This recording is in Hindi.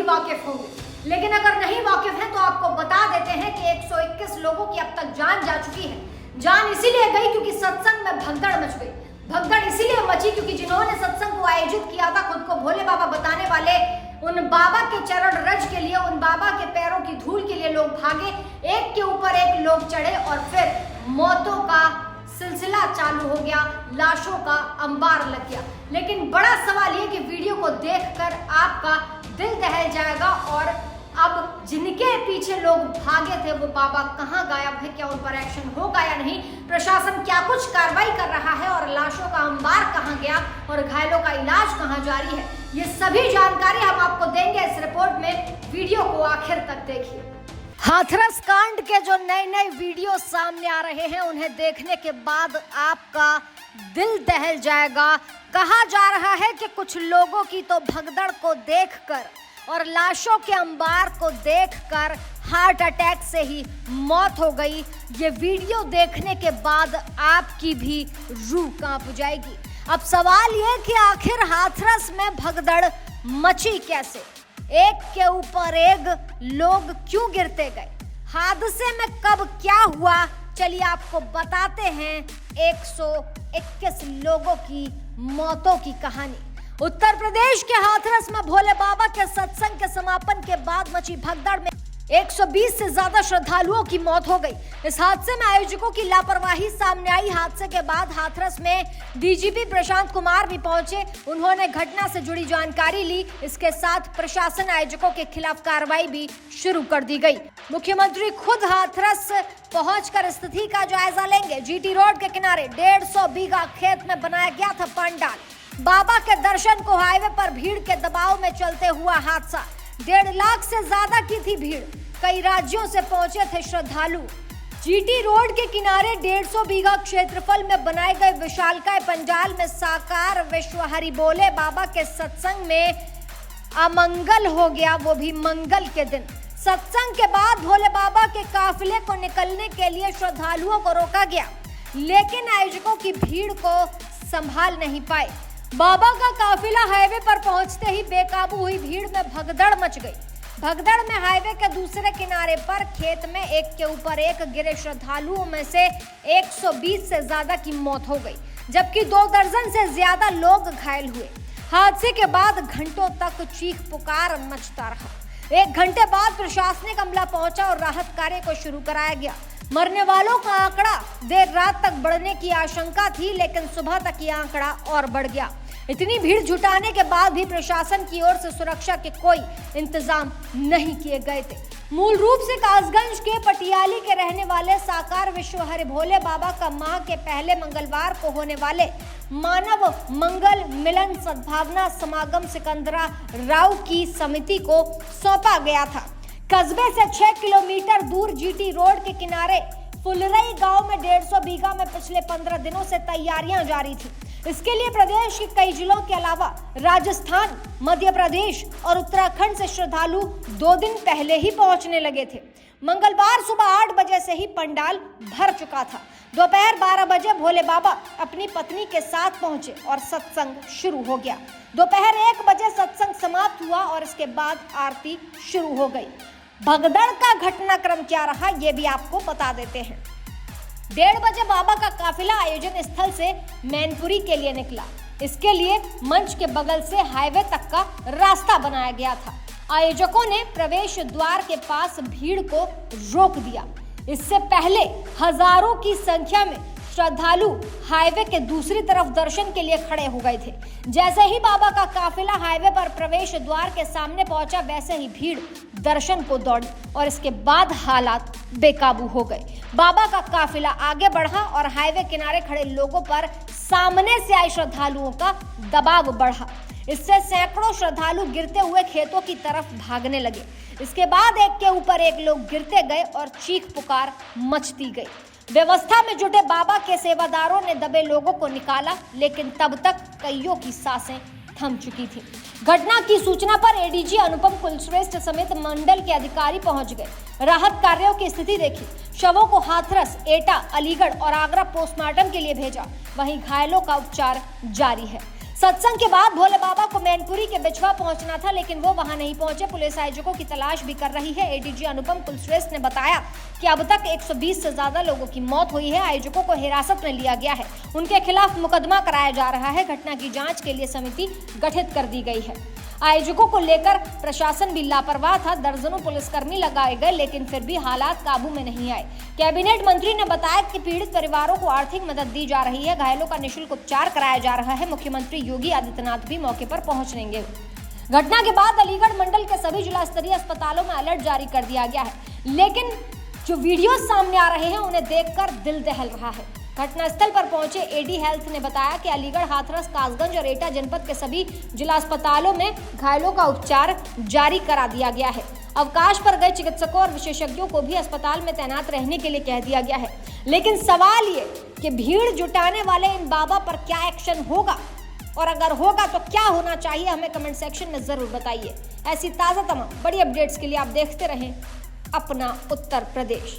वाकिफ होंगे, लेकिन अगर नहीं वाकिफ हैं तो आपको बता देते हैं कि 121 लोगों की अब तक जान जा चुकी है। जान इसीलिए गई क्योंकि सत्संग में भगदड़ मच गई। भगदड़ इसीलिए मची क्योंकि जिन्होंने सत्संग को आयोजित किया था, खुद को भोले बाबा बताने वाले, उन बाबा के चरण रज के लिए, उन बाबा के पैरों की धूल के लिए लोग भागे, एक के ऊपर एक लोग चढ़े और फिर मौतों का सिलसिला चालू हो गया, लाशों का अंबार लग गया। लेकिन बड़ा सवाल ये कि वीडियो को देखकर आपका दिल दहल जाएगा और अब जिनके पीछे लोग भागे थे वो बाबा कहाँ गायब है, क्या उन पर एक्शन होगा या नहीं, प्रशासन क्या कुछ कार्रवाई कर रहा है और लाशों का अंबार कहाँ गया और घायलों का इलाज कहाँ जारी है, ये सभी जानकारी हम आपको देंगे इस रिपोर्ट में। वीडियो को आखिर तक देखिए। हाथरस कांड के जो नए नए वीडियो सामने आ रहे हैं उन्हें देखने के बाद आपका दिल दहल जाएगा। कहा जा रहा है कि कुछ लोगों की तो भगदड़ को देखकर और लाशों के अंबार को देखकर हार्ट अटैक से ही मौत हो गई। ये वीडियो देखने के बाद आपकी भी रूह कांप जाएगी। अब सवाल ये कि आखिर हाथरस में भगदड़ मची कैसे, एक के ऊपर एक लोग क्यों गिरते गए, हादसे में कब क्या हुआ, चलिए आपको बताते हैं 121 लोगों की मौतों की कहानी। उत्तर प्रदेश के हाथरस में भोले बाबा के सत्संग के समापन के बाद मची भगदड़ में 120 से ज्यादा श्रद्धालुओं की मौत हो गई। इस हादसे में आयोजकों की लापरवाही सामने आई। हादसे के बाद हाथरस में डीजीपी प्रशांत कुमार भी पहुंचे। उन्होंने घटना से जुड़ी जानकारी ली। इसके साथ प्रशासन आयोजकों के खिलाफ कार्रवाई भी शुरू कर दी गई। मुख्यमंत्री खुद हाथरस पहुंचकर स्थिति का जायजा लेंगे। जीटी रोड के किनारे 150 बीघा खेत में बनाया गया था पंडाल। बाबा के दर्शन को हाईवे पर भीड़ के दबाव में चलते हुआ हादसा। 1.5 लाख से ज्यादा की थी भीड़। कई राज्यों से पहुंचे थे श्रद्धालु। जीटी रोड के किनारे 150 बीघा क्षेत्रफल में बनाए गए विशालकाय पंडाल में साकार विश्व हरि बोले बाबा के सत्संग में अमंगल हो गया, वो भी मंगल के दिन। सत्संग के बाद भोले बाबा के काफिले को निकलने के लिए श्रद्धालुओं को रोका गया, लेकिन आयोजकों की भीड़ को संभाल नहीं पाए। बाबा का काफिला हाईवे पर पहुंचते ही बेकाबू हुई भीड़ में भगदड़ मच गई। भगदड़ में हाईवे के दूसरे किनारे पर खेत में एक के ऊपर एक गिरे श्रद्धालुओं में से 120 से ज्यादा की मौत हो गई, जबकि 2 दर्जन से ज्यादा लोग घायल हुए। हादसे के बाद घंटों तक चीख पुकार मचता रहा। 1 घंटे बाद प्रशासनिक अमला पहुंचा और राहत कार्य को शुरू कराया गया। मरने वालों का आंकड़ा देर रात तक बढ़ने की आशंका थी, लेकिन सुबह तक ये आंकड़ा और बढ़ गया। इतनी भीड़ जुटाने के बाद भी प्रशासन की ओर से सुरक्षा के कोई इंतजाम नहीं किए गए थे। मूल रूप से कासगंज के पटियाली के रहने वाले साकार विश्व हरि भोले बाबा का माह के पहले मंगलवार को होने वाले मानव मंगल मिलन सद्भावना समागम सिकंदरा राव की समिति को सौंपा गया था। कस्बे से 6 किलोमीटर दूर जीटी रोड के किनारे फुलरई गांव में 150 बीघा में पिछले 15 दिनों से तैयारियां जारी थी। इसके लिए प्रदेश के कई जिलों के अलावा राजस्थान, मध्य प्रदेश और उत्तराखंड से श्रद्धालु 2 दिन पहले ही पहुंचने लगे थे। मंगलवार सुबह 8 बजे से ही पंडाल भर चुका था। दोपहर 12 बजे भोले बाबा अपनी पत्नी के साथ पहुंचे और सत्संग शुरू हो गया। दोपहर 1 बजे सत्संग समाप्त हुआ और इसके बाद आरती शुरू हो गई। भगदड़ का घटनाक्रम क्या रहा ये भी आपको बता देते हैं। 1:30 बजे बाबा का काफिला आयोजन स्थल से मैनपुरी के लिए निकला। इसके लिए मंच के बगल से हाईवे तक का रास्ता बनाया गया था। आयोजकों ने प्रवेश द्वार के पास भीड़ को रोक दिया। इससे पहले हजारों की संख्या में श्रद्धालु हाईवे के दूसरी तरफ दर्शन के लिए खड़े हो गए थे। जैसे ही बाबा का काफिला हाईवे पर प्रवेश द्वार के सामने पहुंचा, वैसे ही भीड़ दर्शन को दौड़ी और इसके बाद हालात बेकाबू हो गए। बाबा का काफिला आगे बढ़ा और हाईवे किनारे खड़े लोगों पर सामने से आए श्रद्धालुओं का दबाव बढ़ा। इससे सैकड़ों श्रद्धालु गिरते हुए खेतों की तरफ भागने लगे। इसके बाद एक के ऊपर एक लोग गिरते गए और चीख पुकार मचती गई। व्यवस्था में जुटे बाबा के सेवादारों ने दबे लोगों को निकाला, लेकिन तब तक कईयों की सांसें थम चुकी थी। घटना की सूचना पर एडीजी अनुपम कुलश्रेष्ठ समेत मंडल के अधिकारी पहुंच गए। राहत कार्यों की स्थिति देखी। शवों को हाथरस, एटा, अलीगढ़ और आगरा पोस्टमार्टम के लिए भेजा। वहीं घायलों का उपचार जारी है। सत्संग के बाद भोले बाबा को मैनपुरी के बिछवा पहुंचना था, लेकिन वो वहां नहीं पहुंचे। पुलिस आयोजकों की तलाश भी कर रही है। एडीजी अनुपम कुलश्रेष्ठ ने बताया कि अब तक 120 से ज्यादा लोगों की मौत हुई है। आयोजकों को हिरासत में लिया गया है, उनके खिलाफ मुकदमा कराया जा रहा है। घटना की जांच के लिए समिति गठित कर दी गई है। आयोजकों को लेकर प्रशासन भी लापरवाह था। दर्जनों पुलिसकर्मी लगाए गए, लेकिन फिर भी हालात काबू में नहीं आए। कैबिनेट मंत्री ने बताया कि पीड़ित परिवारों को आर्थिक मदद दी जा रही है। घायलों का निःशुल्क उपचार कराया जा रहा है। मुख्यमंत्री योगी आदित्यनाथ भी मौके पर पहुंचेंगे। घटना के बाद अलीगढ़ मंडल के सभी जिला स्तरीय अस्पतालों में अलर्ट जारी कर दिया गया है, लेकिन जो वीडियो सामने आ रहे हैं उन्हें देखकर दिल दहल रहा है। घटनास्थल पर पहुंचे एडी हेल्थ ने बताया कि अलीगढ़, हाथरस, कासगंज और एटा जनपद के सभी जिला अस्पतालों में घायलों का उपचार जारी करा दिया गया है। अवकाश पर गए चिकित्सकों और विशेषज्ञों को भी अस्पताल में तैनात रहने के लिए कह दिया गया है। लेकिन सवाल ये कि भीड़ जुटाने वाले इन बाबा पर क्या एक्शन होगा, और अगर होगा तो क्या होना चाहिए, हमें कमेंट सेक्शन में जरूर बताइए। ऐसी ताज़ा तमाम बड़ी अपडेट्स के लिए आप देखते रहें अपना उत्तर प्रदेश।